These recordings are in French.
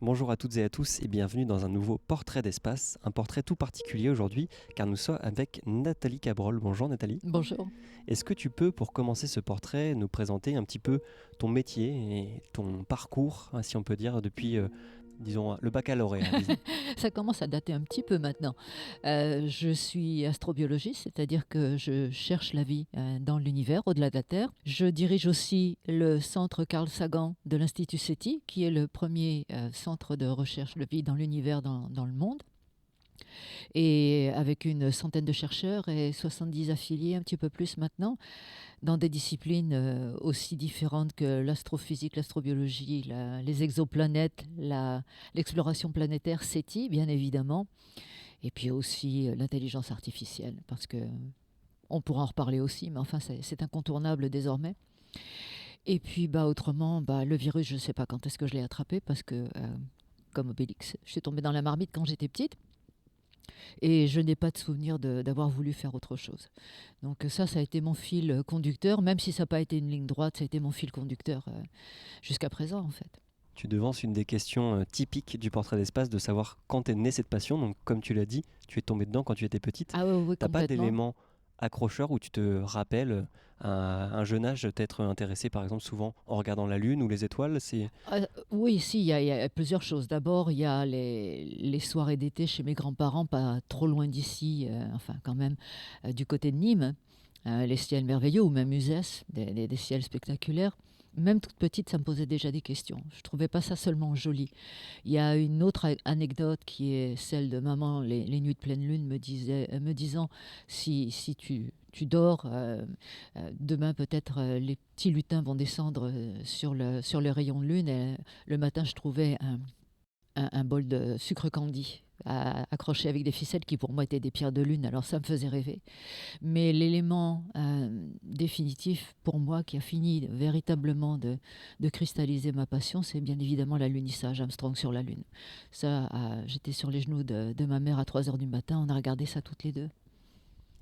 Bonjour à toutes et à tous et bienvenue dans un nouveau portrait d'espace, un portrait tout particulier aujourd'hui car nous sommes avec Nathalie Cabrol. Bonjour Nathalie. Bonjour. Est-ce que tu peux, pour commencer ce portrait, nous présenter un petit peu ton métier et ton parcours, si on peut dire, depuis, disons, le baccalauréat, disons. Ça commence à dater un petit peu maintenant. Je suis astrobiologiste, c'est-à-dire que je cherche la vie dans l'univers, au-delà de la Terre. Je dirige aussi le centre Carl Sagan de l'Institut SETI, qui est le premier centre de recherche de vie dans l'univers dans le monde. Et avec une centaine de chercheurs et 70 affiliés, un petit peu plus maintenant, dans des disciplines aussi différentes que l'astrophysique, l'astrobiologie, les exoplanètes, l'exploration planétaire, SETI, bien évidemment, et puis aussi l'intelligence artificielle, parce que on pourra en reparler aussi, mais enfin, c'est incontournable désormais. Et puis, autrement, le virus, je ne sais pas quand est-ce que je l'ai attrapé, parce que, comme Obélix, je suis tombée dans la marmite quand j'étais petite. Et je n'ai pas de souvenir d'avoir voulu faire autre chose. Donc ça a été mon fil conducteur, même si ça n'a pas été une ligne droite, ça a été mon fil conducteur jusqu'à présent en fait. Tu devances une des questions typiques du portrait d'espace de savoir quand est née cette passion. Donc comme tu l'as dit, tu es tombée dedans quand tu étais petite. Ah oui, T'as pas complètement. d'éléments accrocheurs où tu te rappelles à un jeune âge t'être intéressé par exemple souvent en regardant la lune ou les étoiles. Oui, si, il y a plusieurs choses. D'abord, il y a les soirées d'été chez mes grands-parents, pas trop loin d'ici, enfin quand même, du côté de Nîmes, les ciels merveilleux, ou même Uzès, des ciels spectaculaires. Même toute petite, ça me posait déjà des questions. Je trouvais pas ça seulement joli. Il y a une autre anecdote qui est celle de maman, les nuits de pleine lune, me disant si tu dors, demain peut-être les petits lutins vont descendre sur le rayon de lune. Et le matin, je trouvais un bol de sucre candy accroché avec des ficelles qui pour moi étaient des pierres de lune. Alors ça me faisait rêver. Mais l'élément définitif pour moi qui a fini véritablement de cristalliser ma passion, c'est bien évidemment l'alunissage, Armstrong sur la Lune. Ça, j'étais sur les genoux de ma mère à 3 heures du matin, on a regardé ça toutes les deux.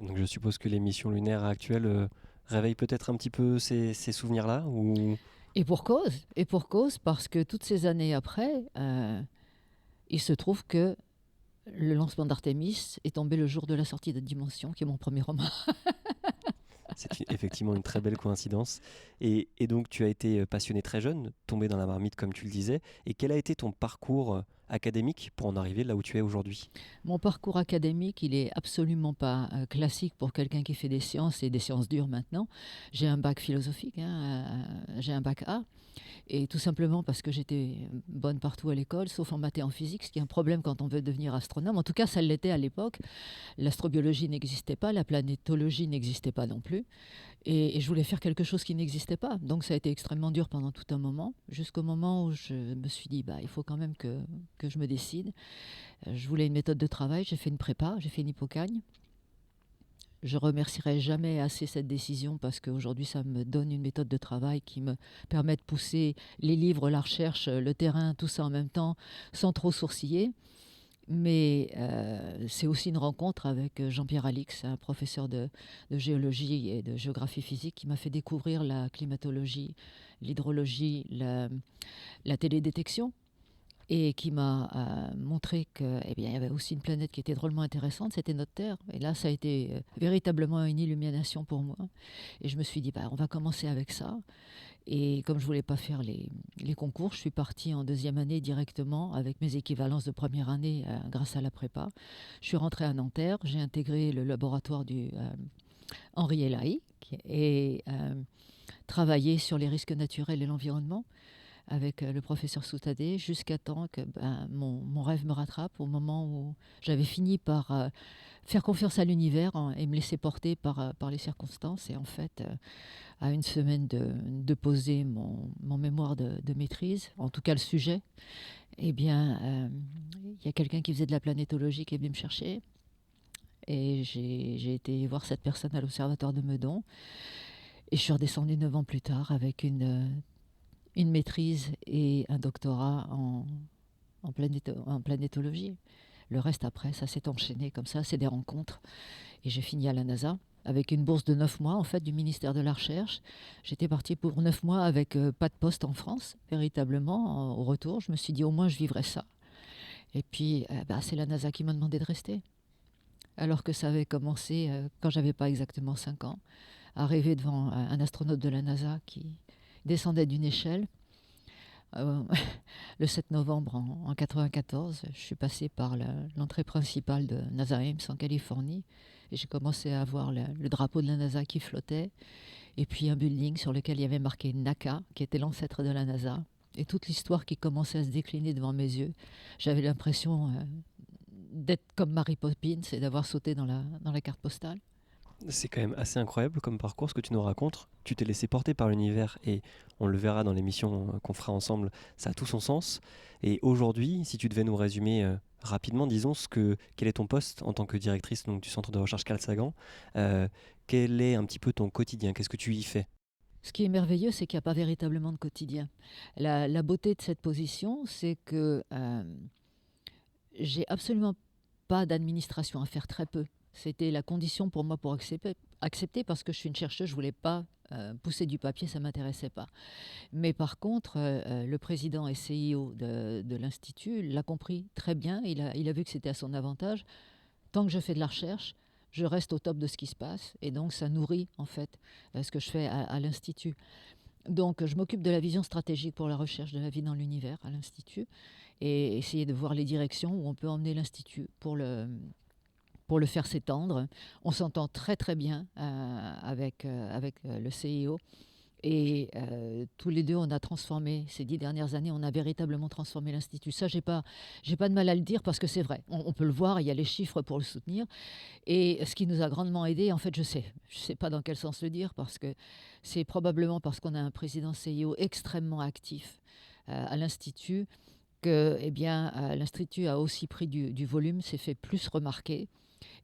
Donc je suppose que les missions lunaires actuelles réveillent peut-être un petit peu ces souvenirs-là ou... Et pour cause, parce que toutes ces années après, il se trouve que le lancement d'Artemis est tombé le jour de la sortie de Dimension, qui est mon premier roman. Effectivement une très belle coïncidence. Et donc tu as été passionné très jeune, tombé dans la marmite comme tu le disais. Et quel a été ton parcours académique pour en arriver là où tu es aujourd'hui? Mon parcours académique, il est absolument pas classique pour quelqu'un qui fait des sciences et des sciences dures maintenant. J'ai un bac philosophique, j'ai un bac A. Et tout simplement parce que j'étais bonne partout à l'école, sauf en maths et en physique, ce qui est un problème quand on veut devenir astronome. En tout cas, ça l'était à l'époque. L'astrobiologie n'existait pas, la planétologie n'existait pas non plus. Et je voulais faire quelque chose qui n'existait pas. Donc ça a été extrêmement dur pendant tout un moment, jusqu'au moment où je me suis dit, il faut quand même que je me décide. Je voulais une méthode de travail, j'ai fait une prépa, j'ai fait une hypocagne. Je remercierai jamais assez cette décision parce qu'aujourd'hui, ça me donne une méthode de travail qui me permet de pousser les livres, la recherche, le terrain, tout ça en même temps, sans trop sourciller. Mais c'est aussi une rencontre avec Jean-Pierre Alix, un professeur de géologie et de géographie physique, qui m'a fait découvrir la climatologie, l'hydrologie, la télédétection et qui m'a montré que, il y avait aussi une planète qui était drôlement intéressante, c'était notre Terre. Et là, ça a été véritablement une illumination pour moi. Et je me suis dit, on va commencer avec ça. Et comme je voulais pas faire les concours, je suis partie en deuxième année directement avec mes équivalences de première année grâce à la prépa. Je suis rentrée à Nanterre, j'ai intégré le laboratoire du Henri Elahi et travaillé sur les risques naturels et l'environnement avec le professeur Soutadé jusqu'à temps que mon rêve me rattrape au moment où j'avais fini par faire confiance à l'univers et me laisser porter par les circonstances. Et en fait, à une semaine de poser mon mémoire de maîtrise, en tout cas le sujet, il y a quelqu'un qui faisait de la planétologie qui est venu me chercher. Et j'ai été voir cette personne à l'Observatoire de Meudon. Et je suis redescendue 9 ans plus tard avec une maîtrise et un doctorat en planétologie. Le reste après, ça s'est enchaîné comme ça, c'est des rencontres. Et j'ai fini à la NASA avec une bourse de 9 mois en fait du ministère de la Recherche. J'étais partie pour 9 mois avec pas de poste en France, véritablement. Au retour, je me suis dit au moins je vivrai ça. Et puis c'est la NASA qui m'a demandé de rester. Alors que ça avait commencé quand j'avais pas exactement 5 ans, à rêver devant un astronaute de la NASA qui descendait d'une échelle. Euh, le 7 novembre en 94, je suis passée par l'entrée principale de NASA Ames en Californie et j'ai commencé à voir le drapeau de la NASA qui flottait et puis un building sur lequel il y avait marqué NACA, qui était l'ancêtre de la NASA, et toute l'histoire qui commençait à se décliner devant mes yeux. J'avais l'impression d'être comme Mary Poppins et d'avoir sauté dans la carte postale. C'est quand même assez incroyable comme parcours ce que tu nous racontes. Tu t'es laissé porter par l'univers et on le verra dans l'émission qu'on fera ensemble, ça a tout son sens. Et aujourd'hui, si tu devais nous résumer rapidement, disons, quel est ton poste en tant que directrice donc, du centre de recherche Carl Sagan, quel est un petit peu ton quotidien, qu'est-ce que tu y fais? Ce qui est merveilleux, c'est qu'il n'y a pas véritablement de quotidien. La beauté de cette position, c'est que j'ai absolument pas d'administration à faire, très peu. C'était la condition pour moi pour accepter parce que je suis une chercheuse, je voulais pas pousser du papier, ça m'intéressait pas. Mais par contre, le président et CEO de l'Institut l'a compris très bien, il a vu que c'était à son avantage. Tant que je fais de la recherche, je reste au top de ce qui se passe et donc ça nourrit en fait ce que je fais à l'Institut. Donc je m'occupe de la vision stratégique pour la recherche de la vie dans l'univers à l'Institut et essayer de voir les directions où on peut emmener l'Institut pour le faire s'étendre. On s'entend très très bien avec le CEO. Et tous les deux, on a transformé, ces 10 dernières années, on a véritablement transformé l'Institut. Ça, j'ai pas de mal à le dire parce que c'est vrai. On peut le voir, il y a les chiffres pour le soutenir. Et ce qui nous a grandement aidé, en fait, je sais pas dans quel sens le dire, parce que c'est probablement parce qu'on a un président CEO extrêmement actif à l'Institut, que l'Institut a aussi pris du volume, s'est fait plus remarquer.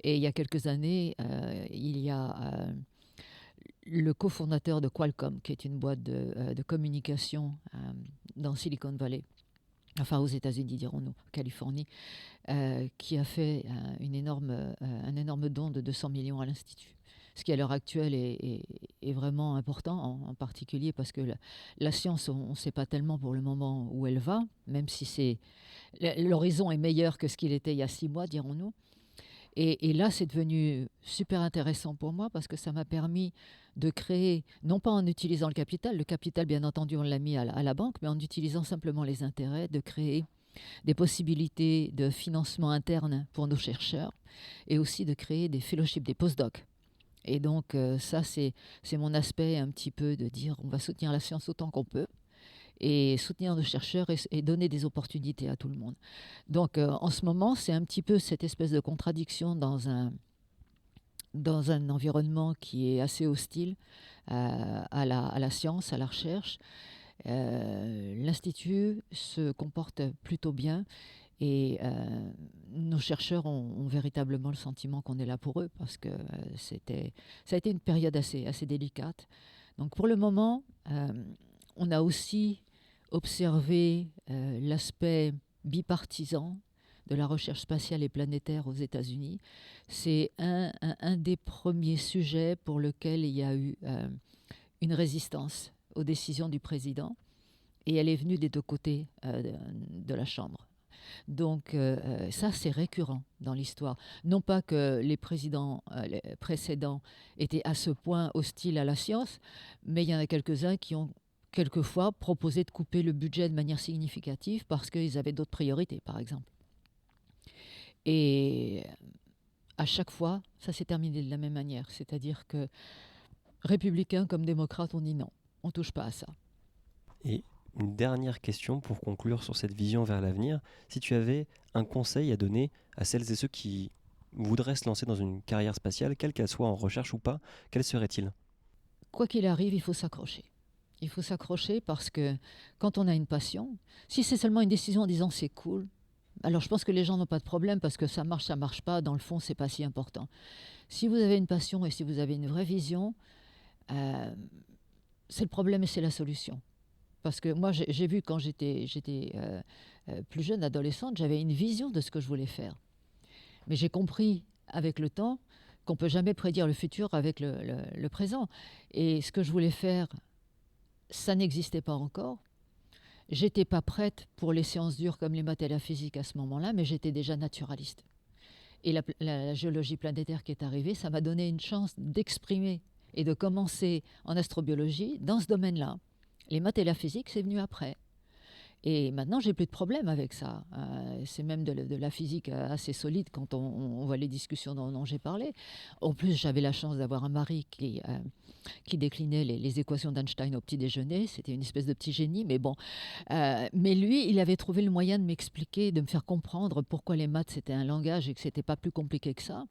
Et il y a quelques années, il y a le cofondateur de Qualcomm, qui est une boîte de communication dans Silicon Valley, enfin aux États-Unis, dirons-nous, Californie, qui a fait un énorme don de 200 millions à l'Institut. Ce qui à l'heure actuelle est vraiment important, en particulier parce que la science, on ne sait pas tellement pour le moment où elle va, même si l'horizon est meilleur que ce qu'il était il y a 6 mois, dirons-nous. Et là, c'est devenu super intéressant pour moi parce que ça m'a permis de créer, non pas en utilisant le capital bien entendu on l'a mis à la banque, mais en utilisant simplement les intérêts, de créer des possibilités de financement interne pour nos chercheurs et aussi de créer des fellowships, des postdocs. Et donc ça, c'est mon aspect un petit peu de dire on va soutenir la science autant qu'on peut et soutenir nos chercheurs et donner des opportunités à tout le monde. Donc en ce moment, c'est un petit peu cette espèce de contradiction dans un environnement qui est assez hostile à la science, à la recherche. L'Institut se comporte plutôt bien et nos chercheurs ont véritablement le sentiment qu'on est là pour eux parce que ça a été une période assez délicate. Donc pour le moment, on a aussi observé l'aspect bipartisan de la recherche spatiale et planétaire aux États-Unis. C'est un des premiers sujets pour lequel il y a eu une résistance aux décisions du président et elle est venue des deux côtés de la Chambre. Donc ça, c'est récurrent dans l'histoire. Non pas que les présidents les précédents étaient à ce point hostiles à la science, mais il y en a quelques-uns qui ont quelquefois proposé de couper le budget de manière significative parce qu'ils avaient d'autres priorités, par exemple. Et à chaque fois, ça s'est terminé de la même manière. C'est-à-dire que républicains comme démocrates ont dit non, on ne touche pas à ça. Et une dernière question pour conclure sur cette vision vers l'avenir. Si tu avais un conseil à donner à celles et ceux qui voudraient se lancer dans une carrière spatiale, quelle qu'elle soit en recherche ou pas, quel serait-il? Quoi qu'il arrive, il faut s'accrocher. Il faut s'accrocher parce que quand on a une passion, si c'est seulement une décision en disant c'est cool, alors je pense que les gens n'ont pas de problème parce que ça marche pas, dans le fond, c'est pas si important. Si vous avez une passion et si vous avez une vraie vision, c'est le problème et c'est la solution. Parce que moi, j'ai vu quand j'étais plus jeune, adolescente, j'avais une vision de ce que je voulais faire. Mais j'ai compris avec le temps qu'on ne peut jamais prédire le futur avec le présent. Et ce que je voulais faire, ça n'existait pas encore. J'étais pas prête pour les séances dures comme les maths et la physique à ce moment-là, mais j'étais déjà naturaliste. Et la géologie planétaire qui est arrivée, ça m'a donné une chance d'exprimer et de commencer en astrobiologie dans ce domaine-là. Les maths et la physique, c'est venu après. Et maintenant, j'ai plus de problème avec ça. C'est même de la physique assez solide quand on voit les discussions dont j'ai parlé. En plus, j'avais la chance d'avoir un mari qui déclinait les équations d'Einstein au petit déjeuner. C'était une espèce de petit génie, mais bon. Mais lui, il avait trouvé le moyen de m'expliquer, de me faire comprendre pourquoi les maths, c'était un langage et que c'était pas plus compliqué que ça.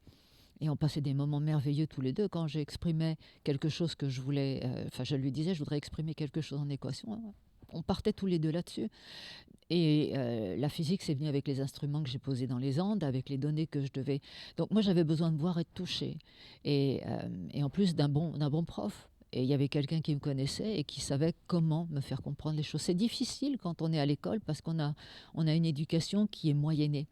Et on passait des moments merveilleux tous les deux. Quand j'exprimais quelque chose que je voulais... je lui disais, je voudrais exprimer quelque chose en équation. On partait tous les deux là-dessus. Et la physique, c'est venu avec les instruments que j'ai posés dans les Andes, avec les données que je devais... Donc moi, j'avais besoin de voir et de toucher. Et en plus d'un bon prof. Et il y avait quelqu'un qui me connaissait et qui savait comment me faire comprendre les choses. C'est difficile quand on est à l'école parce qu'on a une éducation qui est moyennée.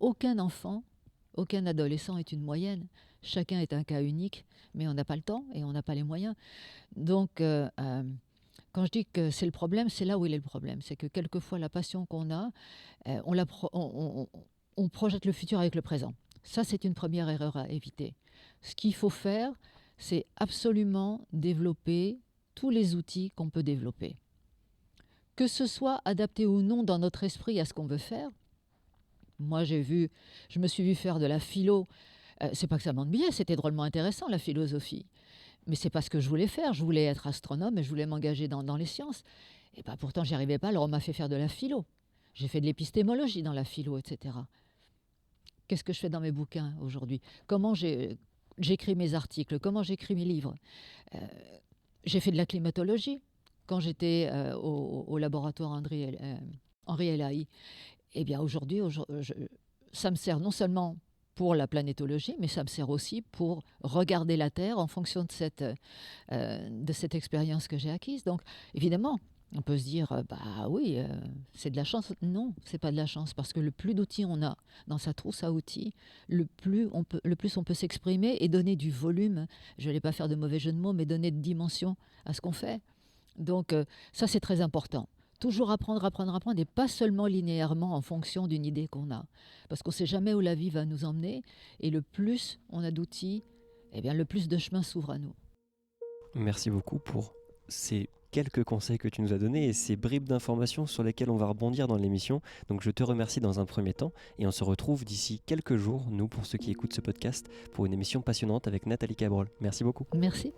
Aucun enfant, aucun adolescent est une moyenne. Chacun est un cas unique, mais on n'a pas le temps et on n'a pas les moyens. Donc... quand je dis que c'est le problème, c'est là où il est le problème. C'est que quelquefois, la passion qu'on a, on projette le futur avec le présent. Ça, c'est une première erreur à éviter. Ce qu'il faut faire, c'est absolument développer tous les outils qu'on peut développer. Que ce soit adapté ou non dans notre esprit à ce qu'on veut faire. Moi, je me suis vu faire de la philo. C'est pas que ça m'ennuyait, c'était drôlement intéressant, la philosophie. Mais c'est pas ce que je voulais faire. Je voulais être astronome et je voulais m'engager dans les sciences. Et ben pourtant, j'y arrivais pas. Alors on m'a fait faire de la philo. J'ai fait de l'épistémologie dans la philo, etc. Qu'est-ce que je fais dans mes bouquins aujourd'hui? Comment j'écris mes articles? Comment j'écris mes livres? J'ai fait de la climatologie quand j'étais au laboratoire Henri Elahi. Eh bien aujourd'hui, ça me sert non seulement pour la planétologie, mais ça me sert aussi pour regarder la Terre en fonction de cette expérience que j'ai acquise. Donc, évidemment, on peut se dire, bah oui, c'est de la chance. Non, c'est pas de la chance, parce que le plus d'outils on a dans sa trousse à outils, le plus on peut s'exprimer et donner du volume. Je n'allais pas faire de mauvais jeu de mots, mais donner de dimension à ce qu'on fait. Donc, ça, c'est très important. Toujours apprendre, et pas seulement linéairement en fonction d'une idée qu'on a. Parce qu'on ne sait jamais où la vie va nous emmener, et le plus on a d'outils, eh bien, le plus de chemin s'ouvre à nous. Merci beaucoup pour ces quelques conseils que tu nous as donnés et ces bribes d'informations sur lesquelles on va rebondir dans l'émission. Donc je te remercie dans un premier temps, et on se retrouve d'ici quelques jours, nous, pour ceux qui écoutent ce podcast, pour une émission passionnante avec Nathalie Cabrol. Merci beaucoup. Merci.